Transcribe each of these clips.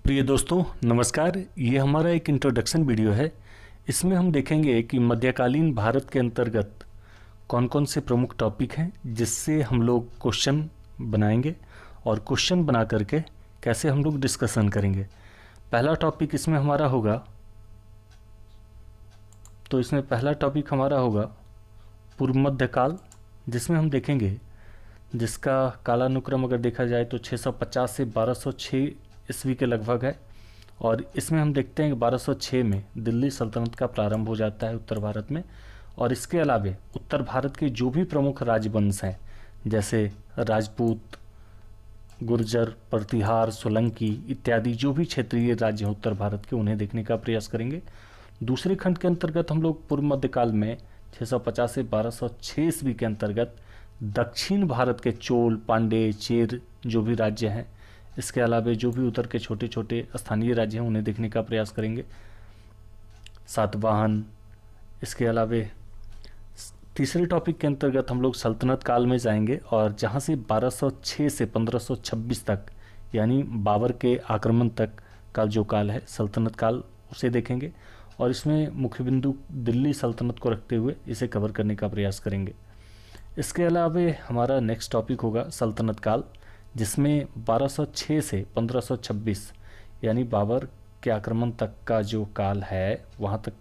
प्रिय दोस्तों नमस्कार। ये हमारा एक इंट्रोडक्शन वीडियो है। इसमें हम देखेंगे कि मध्यकालीन भारत के अंतर्गत कौन कौन से प्रमुख टॉपिक हैं जिससे हम लोग क्वेश्चन बनाएंगे और क्वेश्चन बना करके कैसे हम लोग डिस्कशन करेंगे। पहला टॉपिक इसमें हमारा होगा, तो इसमें पहला टॉपिक हमारा होगा पूर्व मध्यकाल, जिसमें हम देखेंगे जिसका कालानुक्रम अगर देखा जाए तो 650 से 1206 ईस्वी के लगभग है। और इसमें हम देखते हैं कि 1206 में दिल्ली सल्तनत का प्रारंभ हो जाता है उत्तर भारत में। और इसके अलावे उत्तर भारत के जो भी प्रमुख राजवंश हैं जैसे राजपूत, गुर्जर, प्रतिहार, सोलंकी इत्यादि जो भी क्षेत्रीय राज्य हैं उत्तर भारत के, उन्हें देखने का प्रयास करेंगे। दूसरे खंड के अंतर्गत हम लोग पूर्व मध्यकाल में 650 से 1206 ईस्वी के अंतर्गत दक्षिण भारत के चोल, पांडे, चेर जो भी राज्य हैं, इसके अलावे जो भी उधर के छोटे छोटे स्थानीय राज्य हैं उन्हें देखने का प्रयास करेंगे। सातवाहन, इसके अलावे तीसरे टॉपिक के अंतर्गत हम लोग सल्तनत काल में जाएंगे और जहां से 1206 से 1526 तक यानी बाबर के आक्रमण तक का जो काल है सल्तनत काल, उसे देखेंगे। और इसमें मुख्य बिंदु दिल्ली सल्तनत को रखते हुए इसे कवर करने का प्रयास करेंगे। इसके अलावे हमारा नेक्स्ट टॉपिक होगा सल्तनत काल, जिसमें 1206 से 1526 यानी बाबर के आक्रमण तक का जो काल है वहाँ तक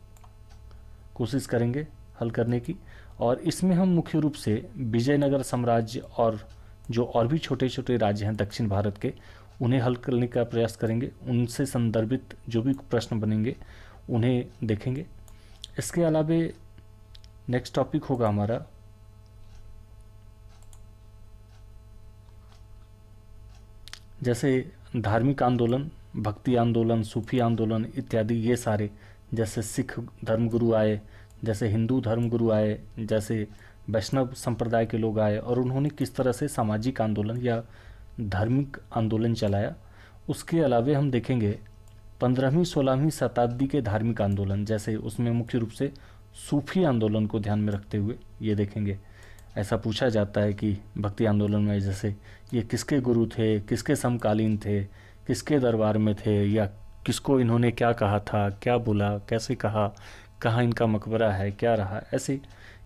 कोशिश करेंगे हल करने की। और इसमें हम मुख्य रूप से विजयनगर साम्राज्य और जो और भी छोटे छोटे राज्य हैं दक्षिण भारत के, उन्हें हल करने का प्रयास करेंगे। उनसे संदर्भित जो भी प्रश्न बनेंगे उन्हें देखेंगे। इसके अलावे नेक्स्ट टॉपिक होगा हमारा जैसे धार्मिक आंदोलन, भक्ति आंदोलन, सूफी आंदोलन इत्यादि, ये सारे जैसे सिख धर्मगुरु आए, जैसे हिंदू धर्मगुरु आए, जैसे वैष्णव संप्रदाय के लोग आए और उन्होंने किस तरह से सामाजिक आंदोलन या धार्मिक आंदोलन चलाया। उसके अलावे हम देखेंगे 15वीं 16वीं शताब्दी के धार्मिक आंदोलन, जैसे उसमें मुख्य रूप से सूफी आंदोलन को ध्यान में रखते हुए ये देखेंगे। ऐसा पूछा जाता है कि भक्ति आंदोलन में जैसे ये किसके गुरु थे, किसके समकालीन थे, किसके दरबार में थे, या किसको इन्होंने क्या कहा था, क्या बोला, कैसे कहा, कहाँ इनका मकबरा है, क्या रहा, ऐसे।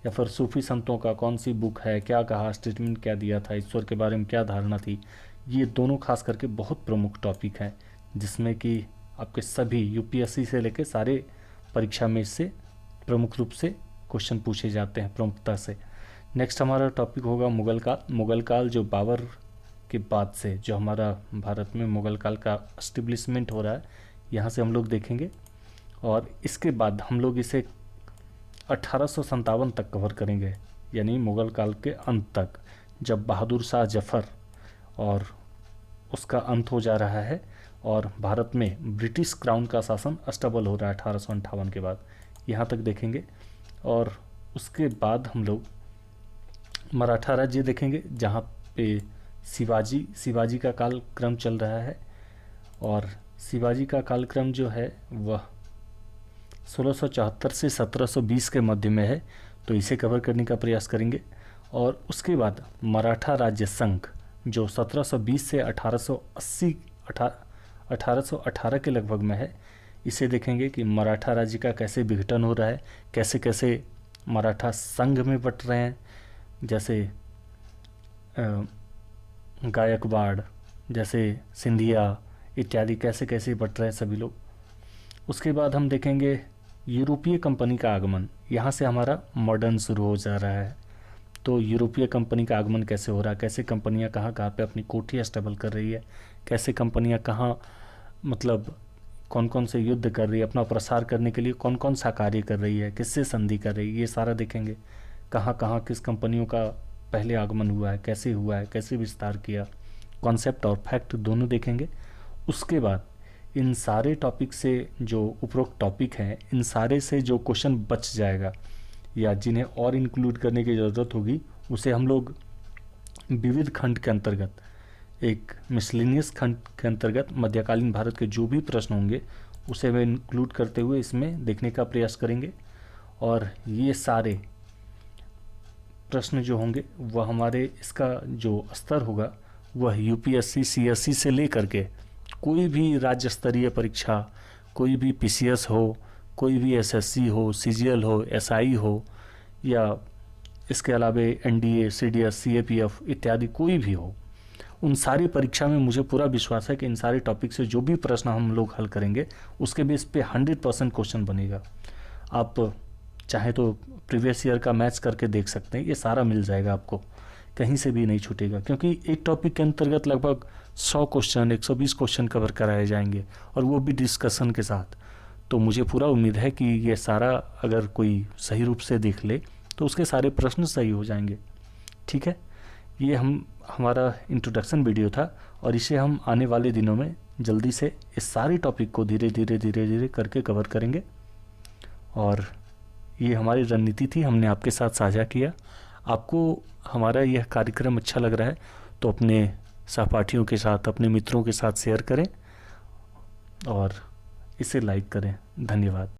या फिर सूफी संतों का कौन सी बुक है, क्या कहा, स्टेटमेंट क्या दिया था, ईश्वर के बारे में क्या धारणा थी। ये दोनों खास करके बहुत प्रमुख टॉपिक हैं जिसमें कि आपके सभी यूपीएससी से लेकर सारे परीक्षा में इससे प्रमुख रूप से क्वेश्चन पूछे जाते हैं प्रमुखता से। नेक्स्ट हमारा टॉपिक होगा मुगल काल। मुगल काल जो बाबर के बाद से जो हमारा भारत में मुगल काल का एस्टेब्लिशमेंट हो रहा है, यहाँ से हम लोग देखेंगे। और इसके बाद हम लोग इसे 1857 तक कवर करेंगे, यानी मुगल काल के अंत तक, जब बहादुर शाह जफ़र और उसका अंत हो जा रहा है और भारत में ब्रिटिश क्राउन का शासन अस्टेबल हो रहा है 1858 के बाद, यहाँ तक देखेंगे। और उसके बाद हम लोग मराठा राज्य देखेंगे जहाँ पे शिवाजी का कालक्रम चल रहा है। और शिवाजी का कालक्रम जो है वह 1674 से 1720 के मध्य में है, तो इसे कवर करने का प्रयास करेंगे। और उसके बाद मराठा राज्य संघ जो 1720 से 1818 के लगभग में है, इसे देखेंगे कि मराठा राज्य का कैसे विघटन हो रहा है, कैसे कैसे मराठा संघ में बट रहे हैं, जैसे गायकवाड़, जैसे सिंधिया इत्यादि, कैसे कैसे बट रहे हैं सभी लोग। उसके बाद हम देखेंगे यूरोपीय कंपनी का आगमन। यहाँ से हमारा मॉडर्न शुरू हो जा रहा है। तो यूरोपीय कंपनी का आगमन कैसे हो रहा है, कैसे कंपनियाँ कहाँ कहाँ पे अपनी कोठी एस्टेबल कर रही है, कैसे कंपनियाँ कहाँ मतलब कौन कौन से युद्ध कर रही है, अपना प्रसार करने के लिए कौन कौन सा कार्य कर रही है, किससे संधि कर रही है, ये सारा देखेंगे। कहाँ कहाँ किस कंपनियों का पहले आगमन हुआ है, कैसे विस्तार किया, कॉन्सेप्ट और फैक्ट दोनों देखेंगे। उसके बाद इन सारे टॉपिक से जो उपरोक्त टॉपिक हैं, इन सारे से जो क्वेश्चन बच जाएगा या जिन्हें और इंक्लूड करने की ज़रूरत होगी, उसे हम लोग विविध खंड के अंतर्गत, एक मिसलिनियस खंड के अंतर्गत मध्यकालीन भारत के जो भी प्रश्न होंगे उसे वे इंक्लूड करते हुए इसमें देखने का प्रयास करेंगे। और ये सारे प्रश्न जो होंगे वह हमारे इसका जो स्तर होगा वह यूपीएससी सीएससी से लेकर के कोई भी राज्य स्तरीय परीक्षा, कोई भी पीसीएस हो, कोई भी एसएससी हो, सीजीएल हो, एसआई हो, या इसके अलावा एनडीए, सीडीएस, सीएपीएफ इत्यादि कोई भी हो, उन सारी परीक्षा में मुझे पूरा विश्वास है कि इन सारे टॉपिक से जो भी प्रश्न हम लोग हल करेंगे उसके बेस पे 100% क्वेश्चन बनेगा। आप चाहे तो प्रीवियस ईयर का मैथ्स करके देख सकते हैं, ये सारा मिल जाएगा आपको, कहीं से भी नहीं छूटेगा, क्योंकि एक टॉपिक के अंतर्गत लगभग 100 क्वेश्चन, 120 क्वेश्चन कवर कराए जाएंगे, और वो भी डिस्कशन के साथ। तो मुझे पूरा उम्मीद है कि ये सारा अगर कोई सही रूप से देख ले तो उसके सारे प्रश्न सही हो जाएंगे। ठीक है, ये हमारा इंट्रोडक्शन वीडियो था, और इसे हम आने वाले दिनों में जल्दी से इस सारे टॉपिक को धीरे धीरे करके कवर करेंगे। और ये हमारी रणनीति थी, हमने आपके साथ साझा किया। आपको हमारा यह कार्यक्रम अच्छा लग रहा है तो अपने सहपाठियों के साथ, अपने मित्रों के साथ शेयर करें और इसे लाइक करें। धन्यवाद।